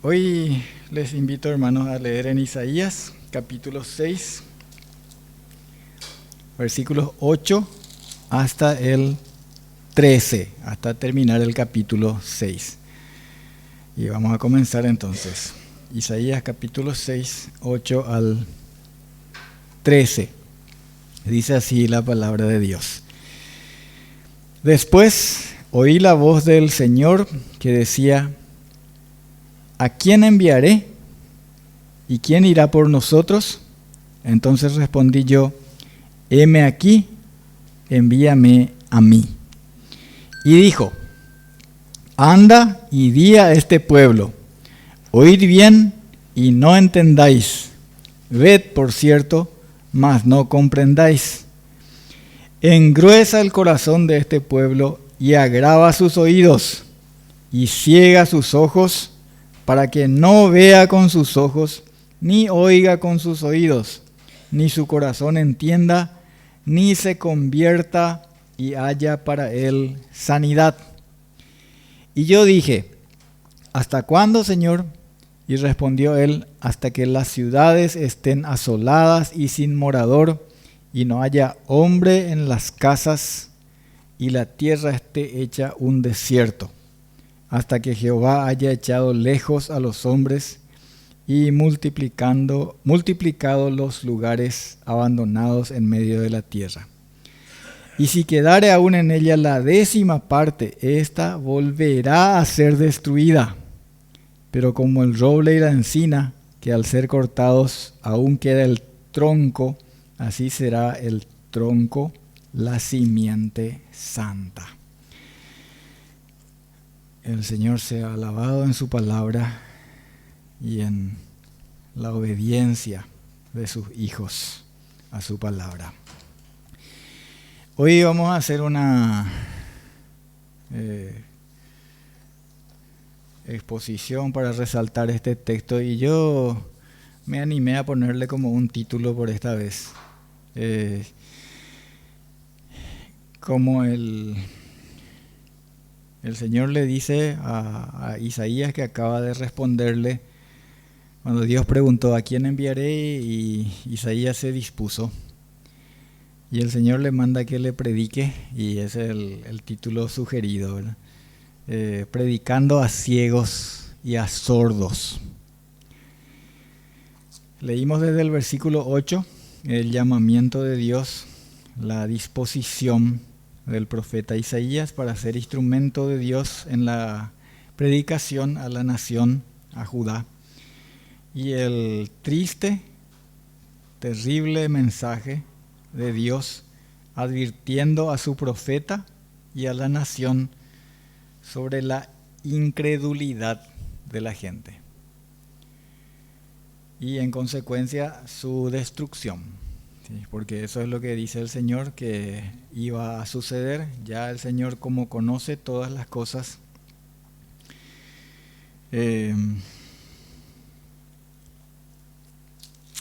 Hoy les invito, hermanos, a leer en Isaías, capítulo 6, versículos 8 hasta el 13, hasta terminar el capítulo 6. Y vamos a comenzar entonces. Isaías capítulo 6, 8 al 13. Dice así la palabra de Dios. Después oí la voz del Señor que decía: ¿a quién enviaré? ¿Y quién irá por nosotros? Entonces respondí yo: heme aquí, envíame a mí. Y dijo: anda y di a este pueblo, oíd bien y no entendáis, ved por cierto, mas no comprendáis. Engruesa el corazón de este pueblo y agrava sus oídos y ciega sus ojos, para que no vea con sus ojos, ni oiga con sus oídos, ni su corazón entienda, ni se convierta y haya para él sanidad. Y yo dije: ¿hasta cuándo, Señor? Y respondió él: hasta que las ciudades estén asoladas y sin morador, y no haya hombre en las casas, y la tierra esté hecha un desierto, hasta que Jehová haya echado lejos a los hombres y multiplicado los lugares abandonados en medio de la tierra. Y si quedare aún en ella la 10ª parte, ésta volverá a ser destruida. Pero como el roble y la encina, que al ser cortados aún queda el tronco, así será el tronco, la simiente santa. El Señor sea alabado en su palabra y en la obediencia de sus hijos a su palabra. Hoy vamos a hacer una exposición para resaltar este texto, y yo me animé a ponerle como un título por esta vez. Como el Señor le dice a Isaías, que acaba de responderle cuando Dios preguntó: ¿a quién enviaré? Y Isaías se dispuso. Y el Señor le manda que le predique, y es el título sugerido, ¿verdad? Predicando a ciegos y a sordos. Leímos desde el versículo 8 el llamamiento de Dios, la disposición del profeta Isaías para ser instrumento de Dios en la predicación a la nación, a Judá, y el triste, terrible mensaje de Dios advirtiendo a su profeta y a la nación sobre la incredulidad de la gente y en consecuencia su destrucción. Sí, porque eso es lo que dice el Señor que iba a suceder. Ya el Señor, como conoce todas las cosas,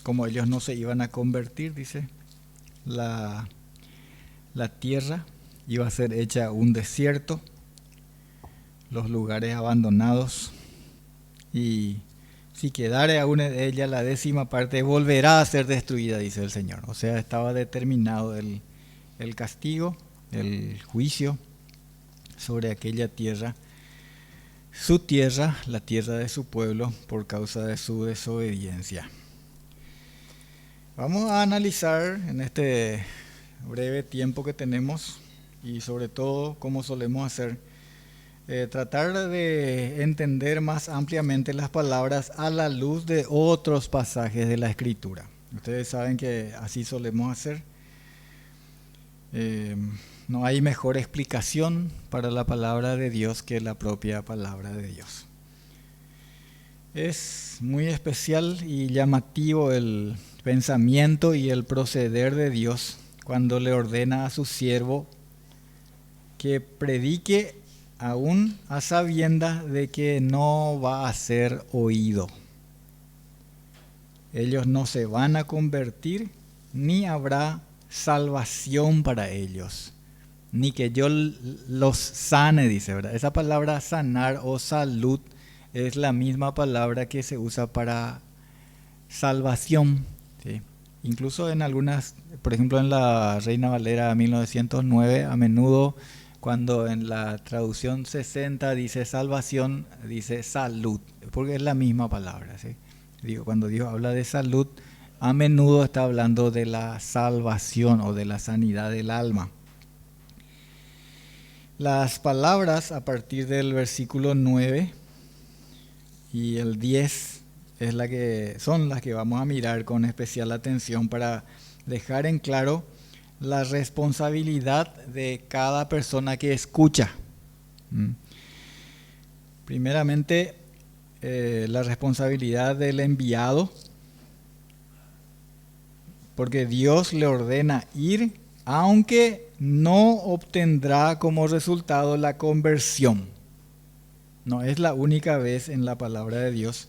como ellos no se iban a convertir, dice, la tierra iba a ser hecha un desierto, los lugares abandonados, y si quedare aún en ella la 10ª parte, volverá a ser destruida, dice el Señor. O sea, estaba determinado el castigo, el juicio sobre aquella tierra, su tierra, la tierra de su pueblo, por causa de su desobediencia. Vamos a analizar en este breve tiempo que tenemos, y sobre todo, como solemos hacer, tratar de entender más ampliamente las palabras a la luz de otros pasajes de la Escritura. Ustedes saben que así solemos hacer. No hay mejor explicación para la palabra de Dios que la propia palabra de Dios. Es muy especial y llamativo el pensamiento y el proceder de Dios cuando le ordena a su siervo que predique aún a sabiendas de que no va a ser oído. Ellos no se van a convertir, ni habrá salvación para ellos, ni que yo los sane, dice, ¿verdad? Esa palabra sanar o salud es la misma palabra que se usa para salvación, ¿sí? Incluso en algunas, por ejemplo en la Reina Valera 1909, a menudo cuando en la traducción 60 dice salvación, dice salud, porque es la misma palabra, ¿sí? Digo, cuando Dios habla de salud, a menudo está hablando de la salvación o de la sanidad del alma. Las palabras a partir del versículo 9 y el 10 son las que vamos a mirar con especial atención para dejar en claro la responsabilidad de cada persona que escucha. Primeramente, la responsabilidad del enviado, porque Dios le ordena ir, aunque no obtendrá como resultado la conversión. No es la única vez en la palabra de Dios.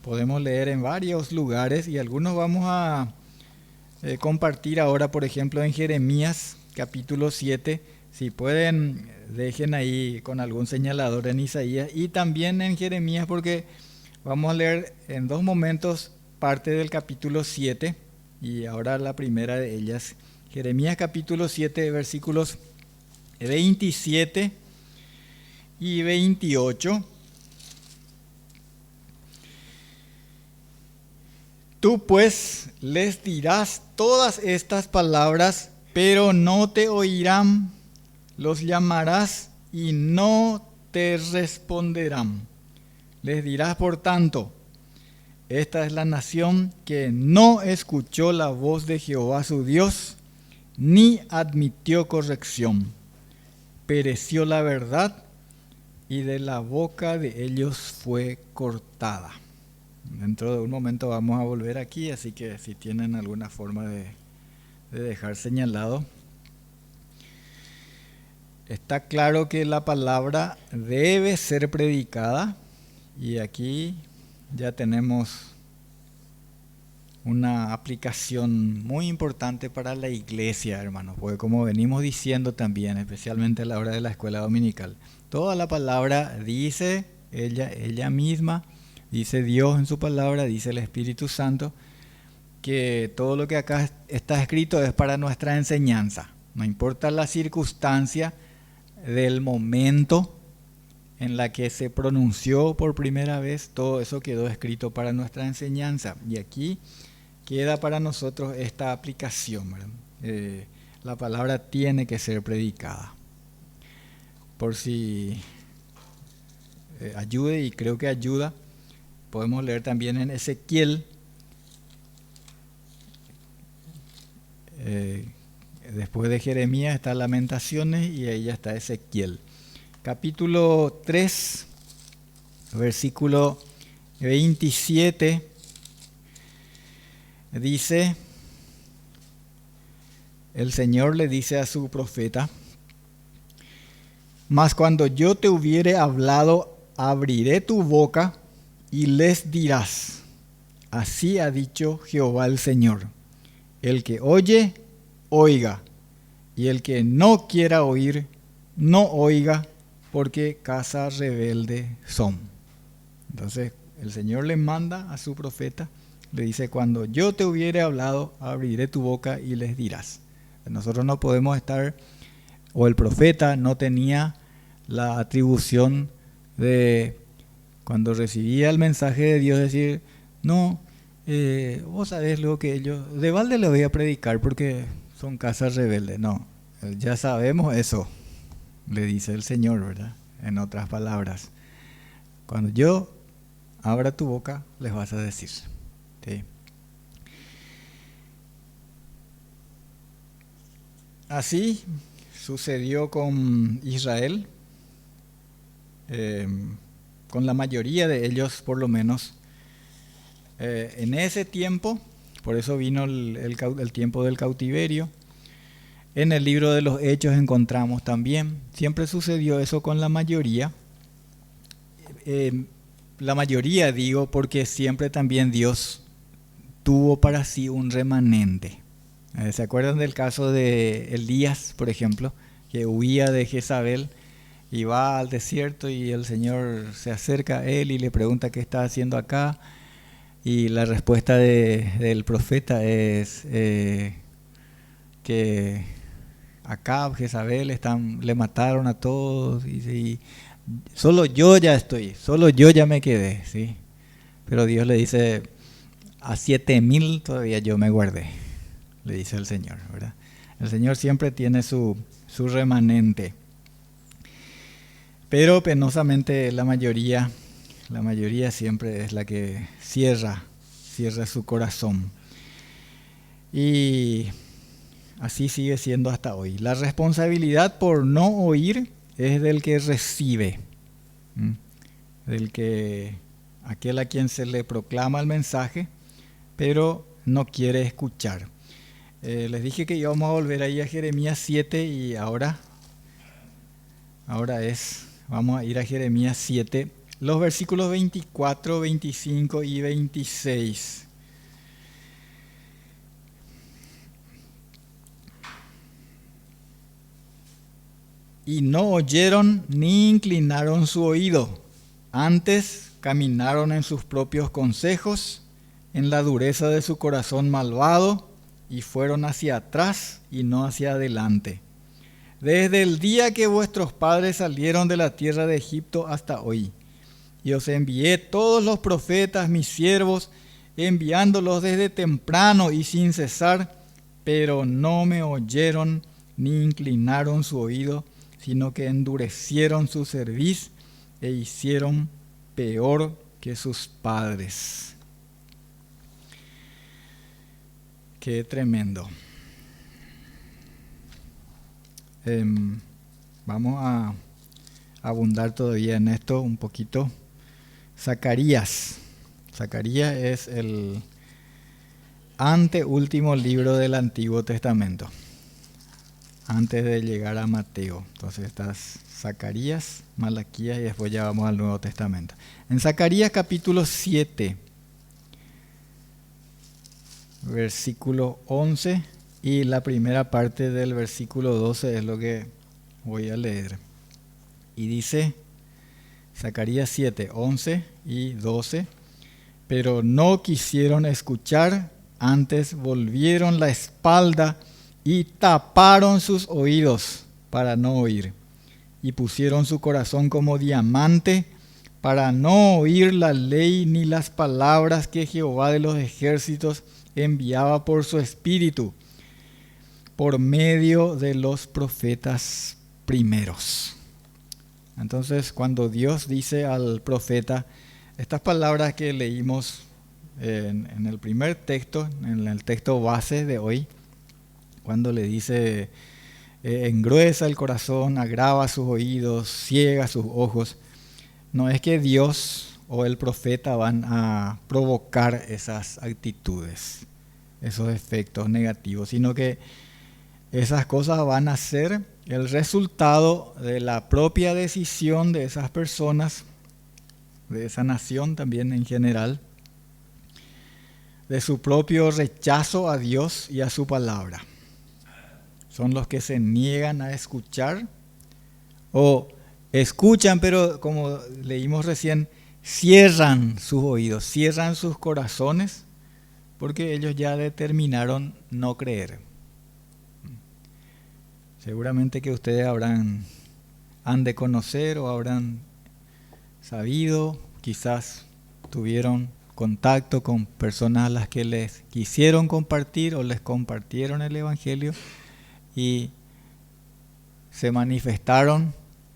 Podemos leer en varios lugares y algunos vamos a compartir ahora, por ejemplo, en Jeremías capítulo 7. Si pueden, dejen ahí con algún señalador en Isaías y también en Jeremías, porque vamos a leer en dos momentos parte del capítulo 7 y ahora la primera de ellas. Jeremías capítulo 7, versículos 27 y 28. Tú pues les dirás todas estas palabras, pero no te oirán, los llamarás y no te responderán. Les dirás, por tanto, esta es la nación que no escuchó la voz de Jehová su Dios, ni admitió corrección. Pereció la verdad y de la boca de ellos fue cortada. Dentro de un momento vamos a volver aquí, así que si tienen alguna forma de dejar señalado. Está claro que la palabra debe ser predicada y aquí ya tenemos una aplicación muy importante para la iglesia, hermanos, porque como venimos diciendo también, especialmente a la hora de la escuela dominical, toda la palabra dice ella misma, dice Dios en su palabra, dice el Espíritu Santo, que todo lo que acá está escrito es para nuestra enseñanza. No importa la circunstancia del momento en la que se pronunció por primera vez, todo eso quedó escrito para nuestra enseñanza. Y aquí queda para nosotros esta aplicación, ¿verdad? La palabra tiene que ser predicada. Por si ayude, y creo que ayuda, podemos leer también en Ezequiel, después de Jeremías está Lamentaciones y ahí ya está Ezequiel. Capítulo 3, versículo 27, dice, el Señor le dice a su profeta, mas cuando yo te hubiere hablado, abriré tu boca y les dirás, así ha dicho Jehová el Señor, el que oye, oiga, y el que no quiera oír, no oiga, porque casa rebelde son. Entonces el Señor le manda a su profeta, le dice, cuando yo te hubiere hablado, abriré tu boca y les dirás. Nosotros no podemos estar, o el profeta no tenía la atribución de, cuando recibía el mensaje de Dios, decir, no, vos sabés lo que ellos, de balde le voy a predicar porque son casas rebeldes. No, ya sabemos eso, le dice el Señor, ¿verdad? En otras palabras, cuando yo abra tu boca, les vas a decir. ¿Sí? Así sucedió con Israel, con la mayoría de ellos por lo menos. En ese tiempo, por eso vino el tiempo del cautiverio. En el libro de los Hechos encontramos también, siempre sucedió eso con la mayoría. La mayoría digo porque siempre también Dios tuvo para sí un remanente. ¿Se acuerdan del caso de Elías, por ejemplo, que huía de Jezabel y va al desierto y el Señor se acerca a él y le pregunta qué está haciendo acá. Y la respuesta del profeta es que Acab, Jezabel, le mataron a todos y solo yo ya estoy, solo yo ya me quedé, ¿sí? Pero Dios le dice, a 7,000 todavía yo me guardé, le dice el Señor, ¿verdad? El Señor siempre tiene su remanente. Pero penosamente la mayoría siempre es la que cierra su corazón. Y así sigue siendo hasta hoy. La responsabilidad por no oír es del que recibe, aquel a quien se le proclama el mensaje, pero no quiere escuchar. Les dije que íbamos a volver ahí a Jeremías 7 y ahora vamos a ir a Jeremías 7, los versículos 24, 25 y 26. Y no oyeron ni inclinaron su oído, antes caminaron en sus propios consejos, en la dureza de su corazón malvado, y fueron hacia atrás y no hacia adelante. Desde el día que vuestros padres salieron de la tierra de Egipto hasta hoy, y os envié todos los profetas, mis siervos, enviándolos desde temprano y sin cesar, pero no me oyeron ni inclinaron su oído, sino que endurecieron su cerviz e hicieron peor que sus padres. Qué tremendo. Vamos a abundar todavía en esto un poquito. Zacarías es el anteúltimo libro del Antiguo Testamento, antes de llegar a Mateo. Entonces estás Zacarías, Malaquías y después ya vamos al Nuevo Testamento. En Zacarías capítulo 7, versículo 11 y la primera parte del versículo 12 es lo que voy a leer. Y dice Zacarías 7, 11 y 12, pero no quisieron escuchar, antes volvieron la espalda y taparon sus oídos para no oír, y pusieron su corazón como diamante para no oír la ley ni las palabras que Jehová de los ejércitos enviaba por su espíritu, por medio de los profetas primeros. Entonces, cuando Dios dice al profeta, estas palabras que leímos en el primer texto, en el texto base de hoy, cuando le dice, engruesa el corazón, agrava sus oídos, ciega sus ojos, no es que Dios o el profeta van a provocar esas actitudes, esos efectos negativos, sino que esas cosas van a ser el resultado de la propia decisión de esas personas, de esa nación también en general, de su propio rechazo a Dios y a su palabra. Son los que se niegan a escuchar o escuchan, pero como leímos recién, cierran sus oídos, cierran sus corazones, porque ellos ya determinaron no creer. Seguramente que ustedes han de conocer o habrán sabido, quizás tuvieron contacto con personas a las que les quisieron compartir o les compartieron el Evangelio y se manifestaron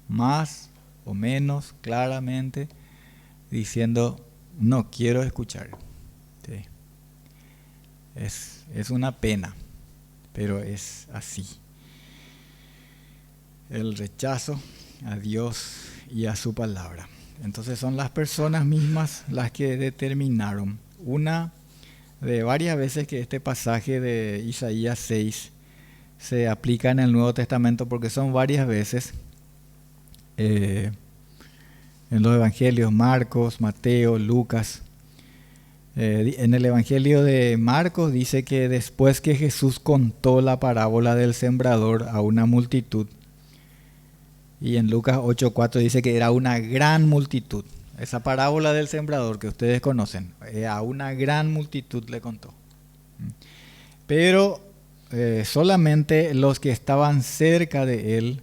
más o menos claramente diciendo, no quiero escuchar. Sí. Es una pena, pero es así. El rechazo a Dios y a su palabra. Entonces son las personas mismas las que determinaron. Una de varias veces que este pasaje de Isaías 6 se aplica en el Nuevo Testamento, porque son varias veces en los evangelios, Marcos, Mateo, Lucas. En el evangelio de Marcos dice que después que Jesús contó la parábola del sembrador a una multitud, Y en Lucas 8:4 dice que era una gran multitud. Esa parábola del sembrador que ustedes conocen, a una gran multitud le contó. Pero solamente los que estaban cerca de él,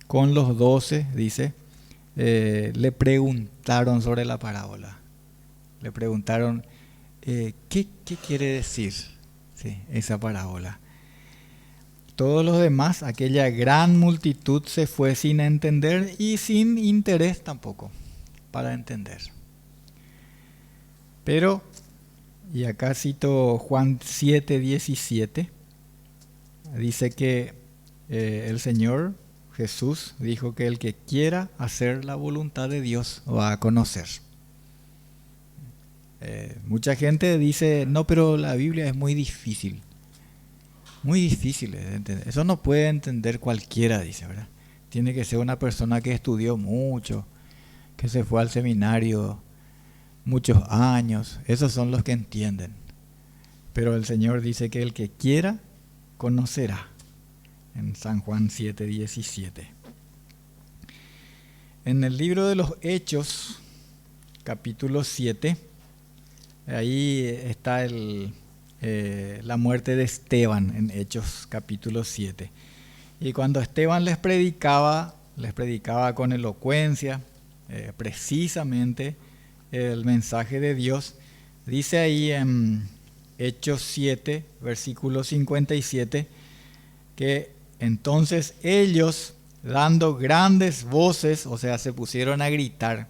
con los 12, dice, le preguntaron sobre la parábola. Le preguntaron, ¿qué quiere decir esa parábola? Todos los demás, aquella gran multitud, se fue sin entender y sin interés tampoco para entender. Pero, y acá cito Juan 7:17, dice que el Señor Jesús dijo que el que quiera hacer la voluntad de Dios va a conocer. Mucha gente dice, no, pero la Biblia es muy difícil. Muy difícil de entender. Eso no puede entender cualquiera, dice, ¿verdad? Tiene que ser una persona que estudió mucho, que se fue al seminario muchos años. Esos son los que entienden. Pero el Señor dice que el que quiera, conocerá. En San Juan 7:17. En el libro de los Hechos, capítulo 7, ahí está la muerte de Esteban en Hechos capítulo 7. Y cuando Esteban les predicaba con elocuencia, precisamente el mensaje de Dios, dice ahí en Hechos 7, versículo 57, que entonces ellos, dando grandes voces, o sea, se pusieron a gritar,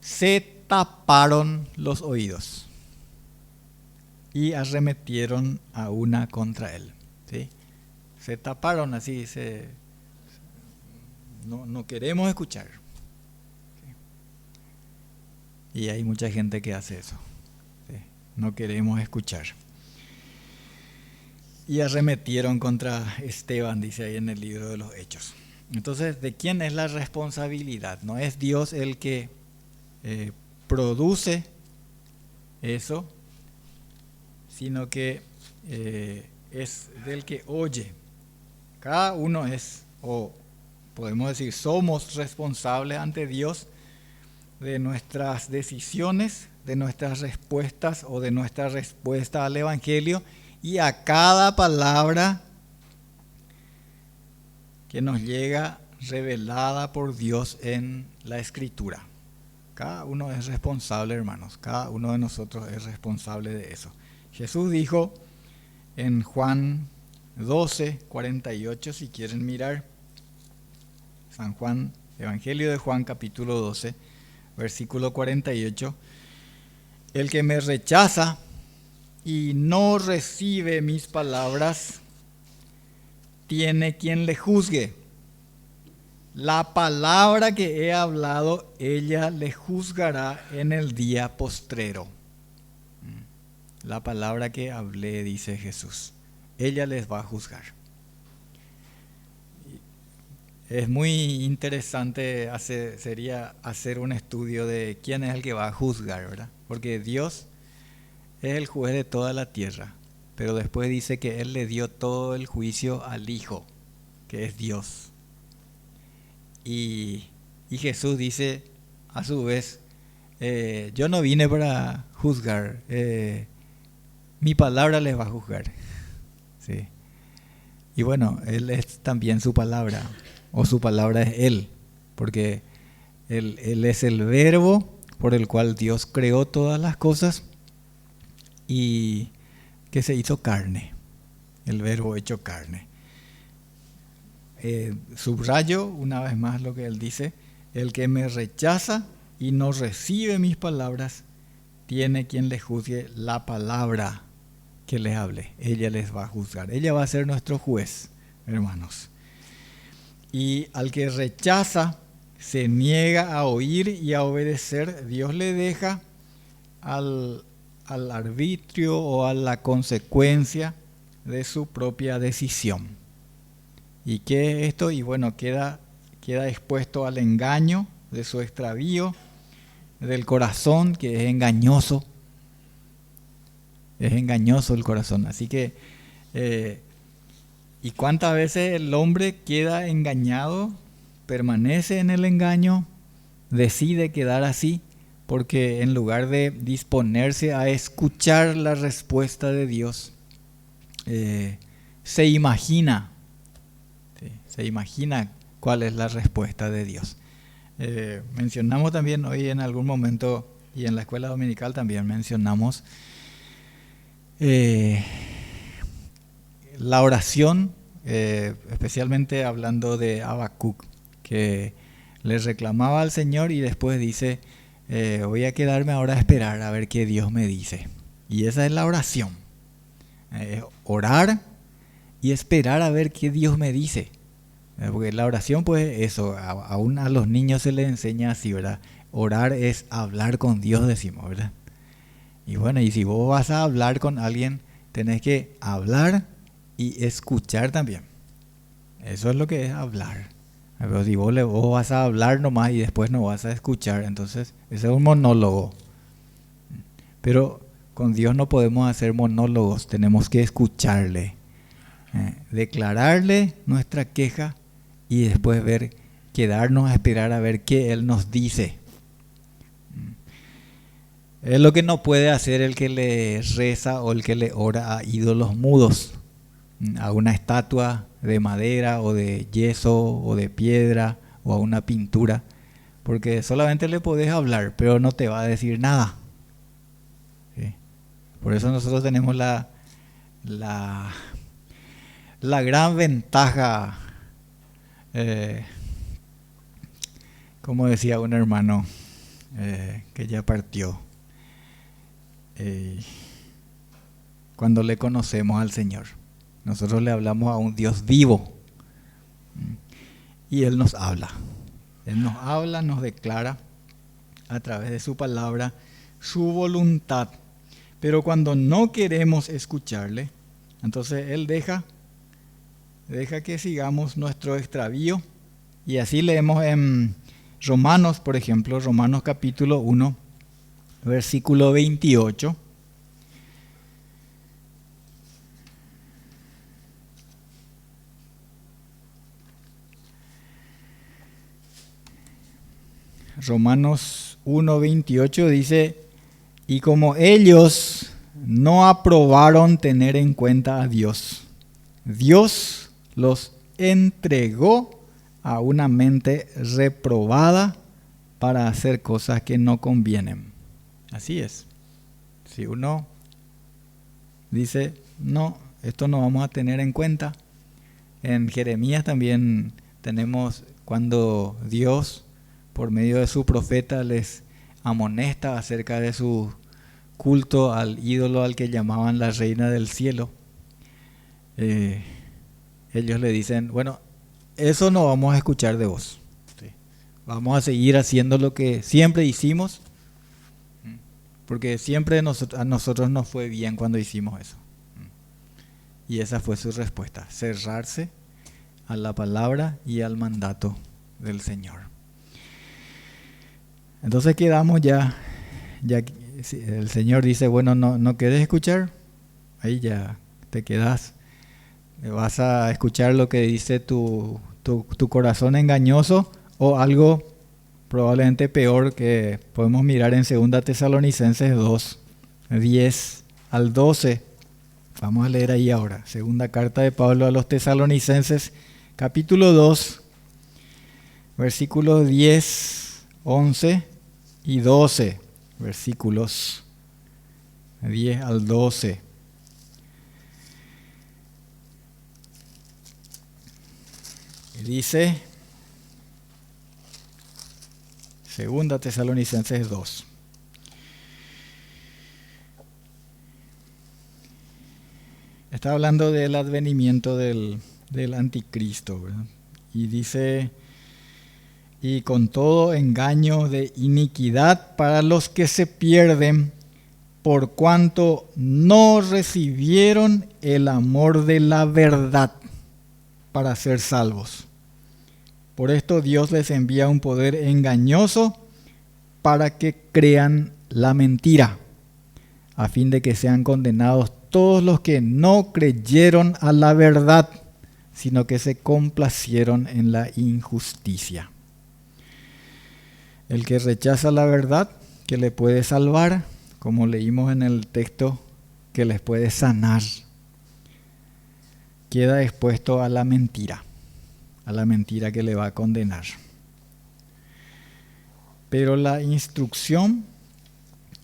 se taparon los oídos y arremetieron a una contra él. ¿Sí? Se taparon así, no queremos escuchar. ¿Sí? Y hay mucha gente que hace eso. ¿Sí? No queremos escuchar. Y arremetieron contra Esteban, dice ahí en el libro de los Hechos. Entonces, ¿de quién es la responsabilidad? No es Dios el que produce eso, sino que es del que oye. Cada uno es, o podemos decir, somos responsables ante Dios de nuestras decisiones, de nuestras respuestas o de nuestra respuesta al Evangelio y a cada palabra que nos llega revelada por Dios en la Escritura. Cada uno es responsable, hermanos. Cada uno de nosotros es responsable de eso. Jesús dijo en Juan 12:48, si quieren mirar, San Juan, Evangelio de Juan, capítulo 12, versículo 48, el que me rechaza y no recibe mis palabras, tiene quien le juzgue. La palabra que he hablado, ella le juzgará en el día postrero. La palabra que hablé, dice Jesús, ella les va a juzgar. Es muy interesante, sería hacer un estudio de quién es el que va a juzgar, ¿verdad? Porque Dios es el juez de toda la tierra, pero después dice que Él le dio todo el juicio al Hijo, que es Dios. Y Jesús dice a su vez, yo no vine para juzgar, mi palabra les va a juzgar. ¿Sí? Y bueno, Él es también su palabra, o su palabra es Él, porque Él es el verbo por el cual Dios creó todas las cosas y que se hizo carne, el verbo hecho carne. Subrayo una vez más lo que Él dice, el que me rechaza y no recibe mis palabras, tiene quien le juzgue la palabra que les hable. Ella les va a juzgar, ella va a ser nuestro juez, hermanos. Y al que rechaza, se niega a oír y a obedecer, Dios le deja al arbitrio o a la consecuencia de su propia decisión. ¿Y qué es esto? Y bueno, queda expuesto al engaño de su extravío, del corazón, que es engañoso. Es engañoso el corazón. Así que, ¿y cuántas veces el hombre queda engañado permanece en el engaño, decide quedar así, porque en lugar de disponerse a escuchar la respuesta de Dios, se imagina, ¿sí? Se imagina cuál es la respuesta de Dios. Mencionamos también hoy en algún momento, y en la escuela dominical también mencionamos la oración, especialmente hablando de Habacuc, que le reclamaba al Señor y después dice, voy a quedarme ahora a esperar a ver qué Dios me dice. Y esa es la oración, orar y esperar a ver qué Dios me dice. Porque la oración, pues eso, aún a los niños se les enseña así, ¿verdad? Orar es hablar con Dios, decimos, ¿verdad? Y bueno, y si vos vas a hablar con alguien, tenés que hablar y escuchar también. Eso es lo que es hablar. Pero si vos vas a hablar nomás y después no vas a escuchar, entonces ese es un monólogo. Pero con Dios no podemos hacer monólogos, tenemos que escucharle, declararle nuestra queja y después quedarnos a esperar a ver qué Él nos dice. Es lo que no puede hacer el que le reza o el que le ora a ídolos mudos, a una estatua de madera o de yeso o de piedra o a una pintura, porque solamente le podés hablar, pero no te va a decir nada. ¿Sí? Por eso nosotros tenemos la gran ventaja, como decía un hermano que ya partió, cuando le conocemos al Señor. Nosotros le hablamos a un Dios vivo y Él nos habla. Él nos habla, nos declara a través de su palabra su voluntad. Pero cuando no queremos escucharle, entonces Él deja que sigamos nuestro extravío. Y así leemos en Romanos, por ejemplo, Romanos capítulo 1, versículo 28. Romanos 1:28 dice, y como ellos no aprobaron tener en cuenta a Dios, Dios los entregó a una mente reprobada para hacer cosas que no convienen. Así es. Si uno dice, no, esto no vamos a tener en cuenta. En Jeremías también tenemos cuando Dios, por medio de su profeta, les amonesta acerca de su culto al ídolo al que llamaban la reina del cielo. Ellos le dicen, bueno, eso no vamos a escuchar de vos. ¿Sí? Vamos a seguir haciendo lo que siempre hicimos, porque siempre a nosotros nos fue bien cuando hicimos eso. Y esa fue su respuesta, cerrarse a la palabra y al mandato del Señor. Entonces quedamos ya el Señor dice, bueno, no querés escuchar, ahí ya te quedás. Vas a escuchar lo que dice tu corazón engañoso o algo probablemente peor que podemos mirar en 2 Tesalonicenses 2, 10 al 12. Vamos a leer ahí ahora. Segunda carta de Pablo a los Tesalonicenses, capítulo 2, versículos 10, 11 y 12. Versículos 10 al 12. Dice, 2 Tesalonicenses 2. Está hablando del advenimiento del anticristo, ¿verdad? Y dice, y con todo engaño de iniquidad para los que se pierden, por cuanto no recibieron el amor de la verdad para ser salvos. Por esto Dios les envía un poder engañoso para que crean la mentira, a fin de que sean condenados todos los que no creyeron a la verdad, sino que se complacieron en la injusticia. El que rechaza la verdad, que le puede salvar, como leímos en el texto, que les puede sanar, queda expuesto a la mentira que le va a condenar. Pero la instrucción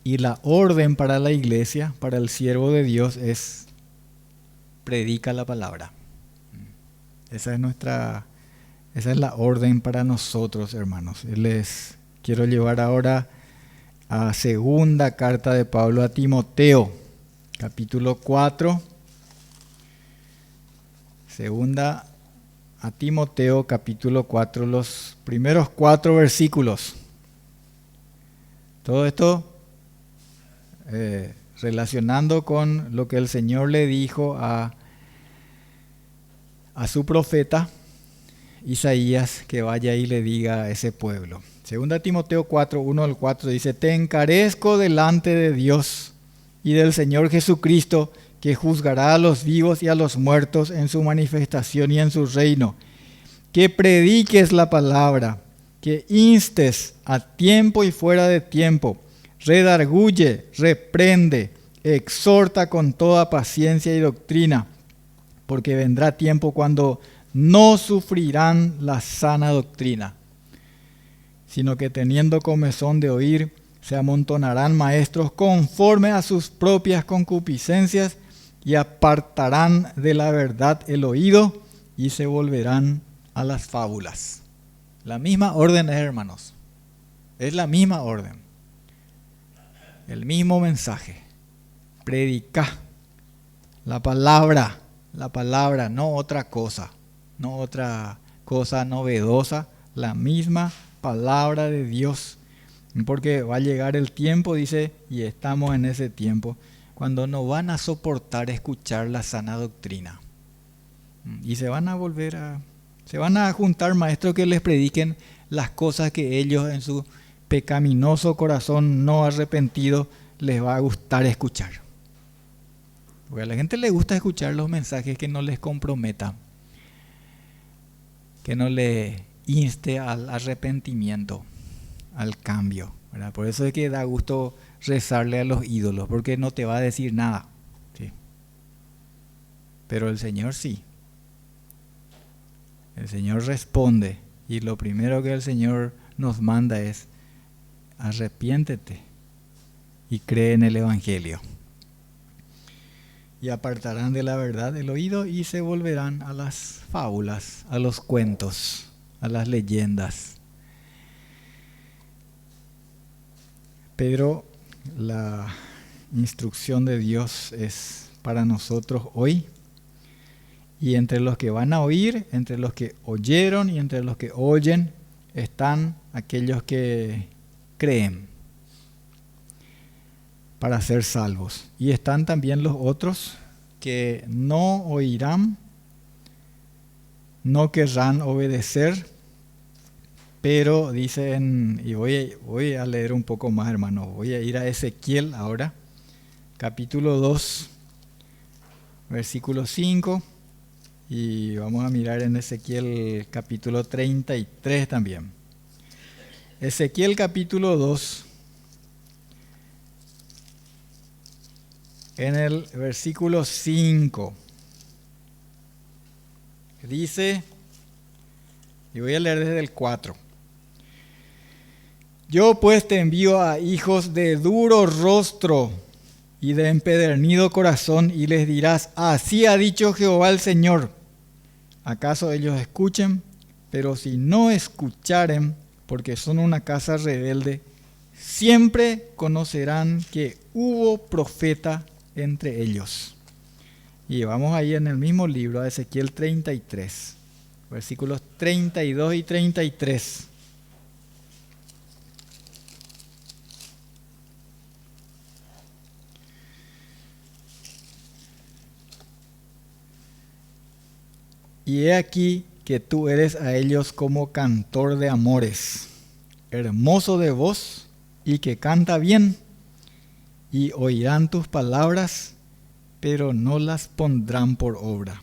y la orden para la iglesia, para el siervo de Dios, es: predica la palabra. Esa es la orden para nosotros, hermanos. Les quiero llevar ahora a segunda carta de Pablo a Timoteo, capítulo 4. Segunda a Timoteo, capítulo 4, los primeros 4 versículos. Todo esto relacionando con lo que el Señor le dijo a su profeta Isaías, que vaya y le diga a ese pueblo. Segunda Timoteo 4, 1 al 4 dice: Te encarezco delante de Dios y del Señor Jesucristo, que juzgará a los vivos y a los muertos en su manifestación y en su reino, que prediques la palabra, que instes a tiempo y fuera de tiempo, redarguye, reprende, exhorta con toda paciencia y doctrina, porque vendrá tiempo cuando no sufrirán la sana doctrina, sino que teniendo comezón de oír, se amontonarán maestros conforme a sus propias concupiscencias y apartarán de la verdad el oído y se volverán a las fábulas. La misma orden es, hermanos. Es la misma orden. El mismo mensaje. Predica la palabra, no otra cosa. No otra cosa novedosa, la misma palabra de Dios. Porque va a llegar el tiempo, dice, y estamos en ese tiempo, cuando no van a soportar escuchar la sana doctrina. Y se van a juntar maestros que les prediquen las cosas que ellos en su pecaminoso corazón no arrepentido les va a gustar escuchar. Porque a la gente le gusta escuchar los mensajes que no les comprometan, que no le inste al arrepentimiento, al cambio, ¿verdad? Por eso es que da gusto rezarle a los ídolos, porque no te va a decir nada, ¿sí? Pero el Señor sí. El Señor responde, y lo primero que el Señor nos manda es: arrepiéntete y cree en el Evangelio. Y apartarán de la verdad el oído y se volverán a las fábulas, a los cuentos, a las leyendas. Pero la instrucción de Dios es para nosotros hoy. Y entre los que van a oír, entre los que oyeron y entre los que oyen, están aquellos que creen para ser salvos. Y están también los otros que no oirán, no querrán obedecer, pero dicen, y voy a leer un poco más, hermano, voy a ir a Ezequiel ahora, capítulo 2, versículo 5, y vamos a mirar en Ezequiel capítulo 33 también. Ezequiel capítulo 2, en el versículo 5, dice, y voy a leer desde el 4. Yo pues te envío a hijos de duro rostro y de empedernido corazón, y les dirás: así ha dicho Jehová el Señor. ¿Acaso ellos escuchen? Pero si no escucharen, porque son una casa rebelde, siempre conocerán que hubo profeta entre ellos. Y vamos ahí en el mismo libro, a Ezequiel 33, versículos 32 y 33. Y he aquí que tú eres a ellos como cantor de amores, hermoso de voz y que canta bien, y oirán tus palabras, pero no las pondrán por obra.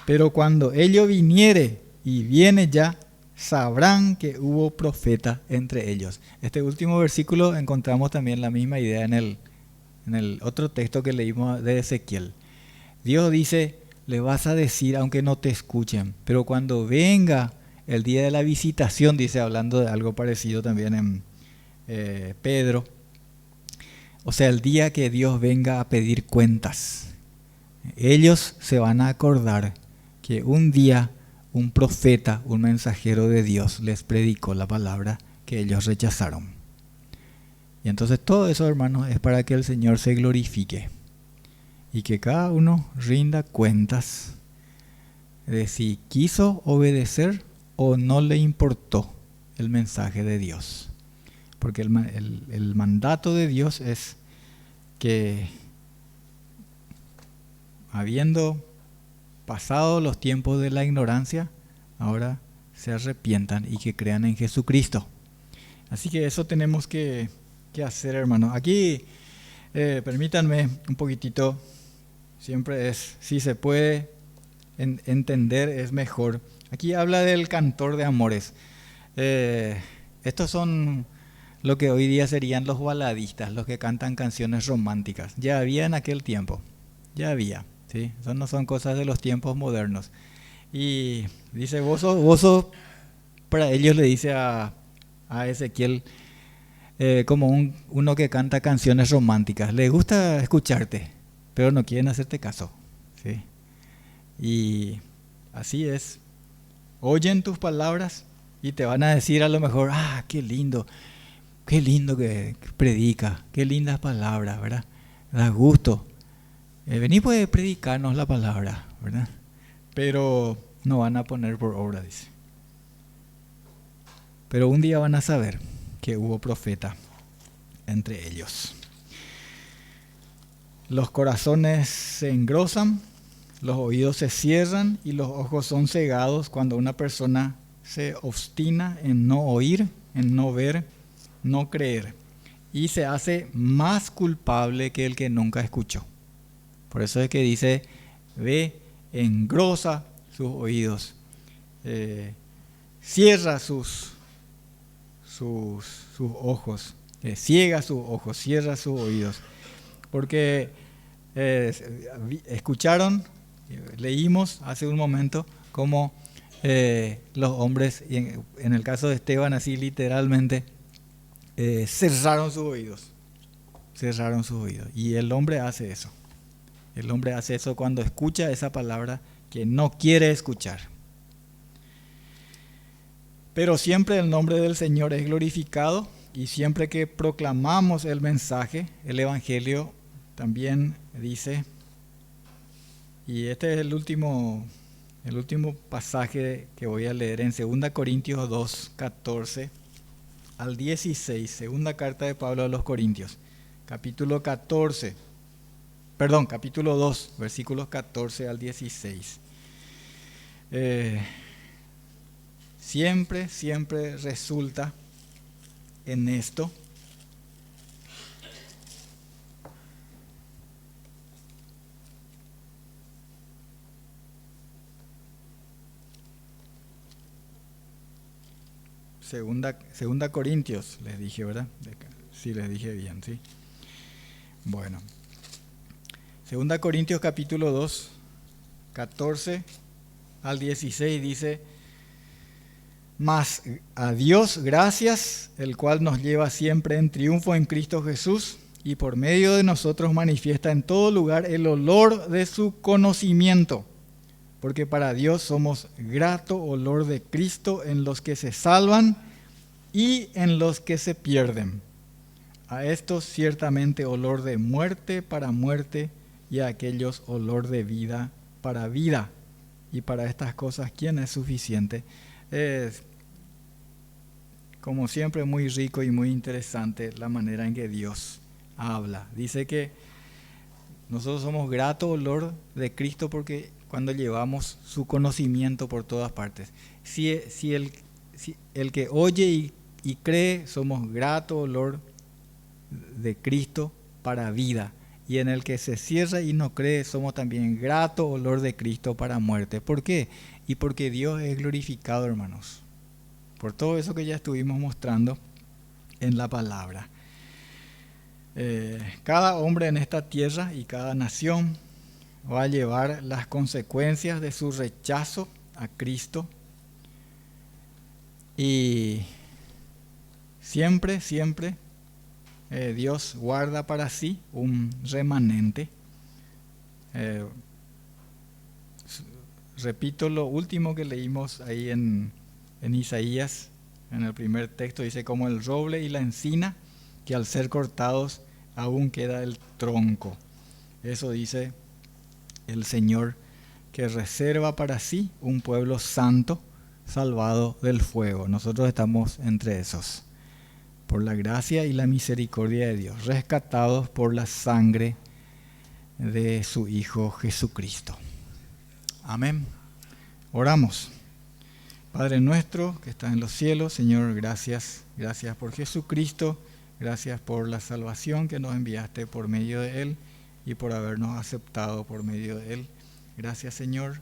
Pero cuando ello viniere, y viene ya, sabrán que hubo profeta entre ellos. Este último versículo encontramos también la misma idea en el otro texto que leímos de Ezequiel. Dios dice, le vas a decir aunque no te escuchen, pero cuando venga el día de la visitación, dice, hablando de algo parecido también en Pedro, o sea, el día que Dios venga a pedir cuentas, ellos se van a acordar que un día un profeta, un mensajero de Dios les predicó la palabra que ellos rechazaron. Y entonces todo eso, hermanos, es para que el Señor se glorifique y que cada uno rinda cuentas de si quiso obedecer o no le importó el mensaje de Dios. Porque el mandato de Dios es que, habiendo pasado los tiempos de la ignorancia, ahora se arrepientan y que crean en Jesucristo. Así que eso tenemos que hacer, hermanos. Aquí, permítanme un poquitito, siempre es, si se puede entender, es mejor. Aquí habla del cantor de amores. Estos son lo que hoy día serían los baladistas, los que cantan canciones románticas. Ya había en aquel tiempo, ya había, ¿sí? Eso no son cosas de los tiempos modernos. Y dice, vos sos, para ellos le dice a Ezequiel, como uno que canta canciones románticas. Le gusta escucharte, pero no quieren hacerte caso, ¿sí? Y así es. Oyen tus palabras y te van a decir a lo mejor, qué lindo que predica, qué lindas palabras, ¿verdad? Da gusto. Vení, puede predicarnos la palabra, ¿verdad? Pero no van a poner por obra, dice. Pero un día van a saber que hubo profeta entre ellos. Los corazones se engrosan, los oídos se cierran y los ojos son cegados cuando una persona se obstina en no oír, en no ver, no creer, y se hace más culpable que el que nunca escuchó. Por eso es que dice, ve, engrosa sus oídos, cierra sus ojos, ciega sus ojos, cierra sus oídos. Porque escucharon, leímos hace un momento cómo los hombres, y en el caso de Esteban así literalmente, cerraron sus oídos. Cerraron sus oídos. Y el hombre hace eso. El hombre hace eso cuando escucha esa palabra que no quiere escuchar. Pero siempre el nombre del Señor es glorificado y siempre que proclamamos el mensaje, el Evangelio también dice, y este es el último pasaje que voy a leer en 2 Corintios 2, 14 al 16, segunda carta de Pablo a los Corintios, capítulo 2, versículos 14 al 16. Siempre resulta en esto Segunda Corintios, les dije, ¿verdad? Sí, les dije bien, ¿sí? Bueno. 2 Corintios capítulo 2, 14 al 16 dice, mas a Dios gracias, el cual nos lleva siempre en triunfo en Cristo Jesús, y por medio de nosotros manifiesta en todo lugar el olor de su conocimiento, porque para Dios somos grato olor de Cristo en los que se salvan y en los que se pierden. A estos ciertamente olor de muerte para muerte, y a aquellos olor de vida para vida. Y para estas cosas, ¿quién es suficiente? Es, como siempre, muy rico y muy interesante la manera en que Dios habla. Dice que nosotros somos grato olor de Cristo porque cuando llevamos su conocimiento por todas partes. Si el que oye y cree, somos grato olor de Cristo para vida. y en el que se cierra y no cree, somos también grato olor de Cristo para muerte. ¿Por qué? Y porque Dios es glorificado, hermanos, por todo eso que ya estuvimos mostrando en la palabra. Cada hombre en esta tierra y cada nación va a llevar las consecuencias de su rechazo a Cristo, y siempre Dios guarda para sí un remanente. Repito lo último que leímos ahí en Isaías, en el primer texto, dice: como el roble y la encina, que al ser cortados aún queda el tronco. Eso dice el Señor, que reserva para sí un pueblo santo, salvado del fuego. Nosotros estamos entre esos, por la gracia y la misericordia de Dios, rescatados por la sangre de su Hijo Jesucristo. Amén. Oramos. Padre nuestro que estás en los cielos, Señor, gracias por Jesucristo, gracias por la salvación que nos enviaste por medio de Él y por habernos aceptado por medio de Él. Gracias, Señor,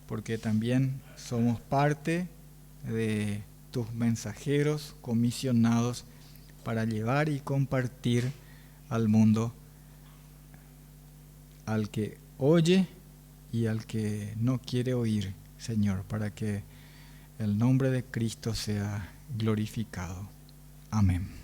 porque también somos parte de tus mensajeros comisionados para llevar y compartir al mundo, al que oye y al que no quiere oír, Señor, para que el nombre de Cristo sea glorificado. Amén.